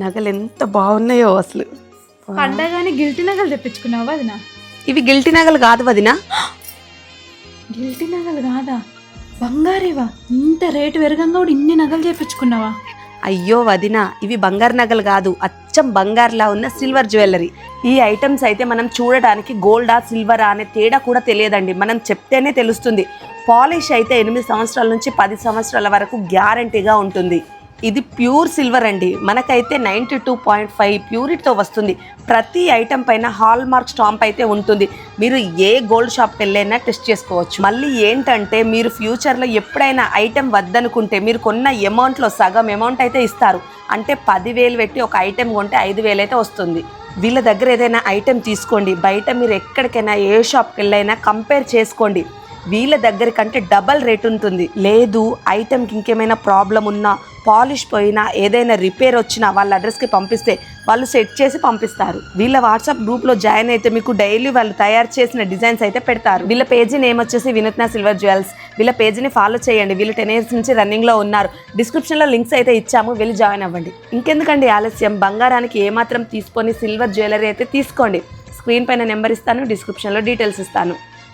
నగలు ఎంత బాగున్నాయో అసలు. పండగానే గిల్టీ నగలు తెప్పించుకున్నావా వదినా? ఇవి గిల్టీ నగలు కాదు వదినా. గిల్టీ నగలు కాదా? బంగారేవా? ఇంత రేటు పెరగంగా కూడా ఇన్ని నగలు చేపించుకున్నావా? అయ్యో వదినా, ఇవి బంగారు నగలు కాదు, అచ్చం బంగారులా ఉన్న సిల్వర్ జ్యువెలరీ. ఈ ఐటమ్స్ అయితే మనం చూడడానికి గోల్డా సిల్వరా అనే తేడా కూడా తెలియదండి, మనం చెప్తేనే తెలుస్తుంది. పాలిష్ అయితే 8 సంవత్సరాల నుంచి 10 సంవత్సరాల వరకు గ్యారంటీగా ఉంటుంది. ఇది ప్యూర్ సిల్వర్ అండి, మనకైతే 92.5 ప్యూరిటీతో వస్తుంది. ప్రతి ఐటమ్ పైన హాల్ మార్క్ స్టాంప్ అయితే ఉంటుంది. మీరు ఏ గోల్డ్ షాప్కి వెళ్ళైనా టెస్ట్ చేసుకోవచ్చు. మళ్ళీ ఏంటంటే మీరు ఫ్యూచర్లో ఎప్పుడైనా ఐటెం వద్దనుకుంటే మీరు కొన్న అమౌంట్లో సగం అమౌంట్ అయితే ఇస్తారు. అంటే 10,000 పెట్టి ఒక ఐటెం కొంటే 5,000 అయితే వస్తుంది. వీళ్ళ దగ్గర ఏదైనా ఐటెం తీసుకోండి, బయట మీరు ఎక్కడికైనా ఏ షాప్కి వెళ్ళైనా కంపేర్ చేసుకోండి, వీళ్ళ దగ్గర కంటే డబల్ రేట్ ఉంటుంది. లేదు ఐటెంకి ఇంకేమైనా ప్రాబ్లం ఉన్నా, పాలిష్ పోయినా, ఏదైనా రిపేర్ వచ్చినా వాళ్ళ అడ్రస్కి పంపిస్తే వాళ్ళు సెట్ చేసి పంపిస్తారు. వీళ్ళ వాట్సాప్ గ్రూప్లో జాయిన్ అయితే మీకు డైలీ వాళ్ళు తయారు చేసిన డిజైన్స్ అయితే పెడతారు. వీళ్ళ పేజీ నేమ్ వచ్చేసి వినూత్న సిల్వర్ జ్యువెల్స్. వీళ్ళ పేజీని ఫాలో చేయండి, వీళ్ళు 10 years నుంచి రన్నింగ్లో ఉన్నారు. డిస్క్రిప్షన్లో లింక్స్ అయితే ఇచ్చాము, వెళ్ళి జాయిన్ అవ్వండి. ఇంకెందుకండి ఆలస్యం, బంగారానికి ఏమాత్రం తీసుకొని సిల్వర్ జ్యువెలరీ అయితే తీసుకోండి. స్క్రీన్ పైన నెంబర్ ఇస్తాను, డిస్క్రిప్షన్లో డీటెయిల్స్ ఇస్తాను.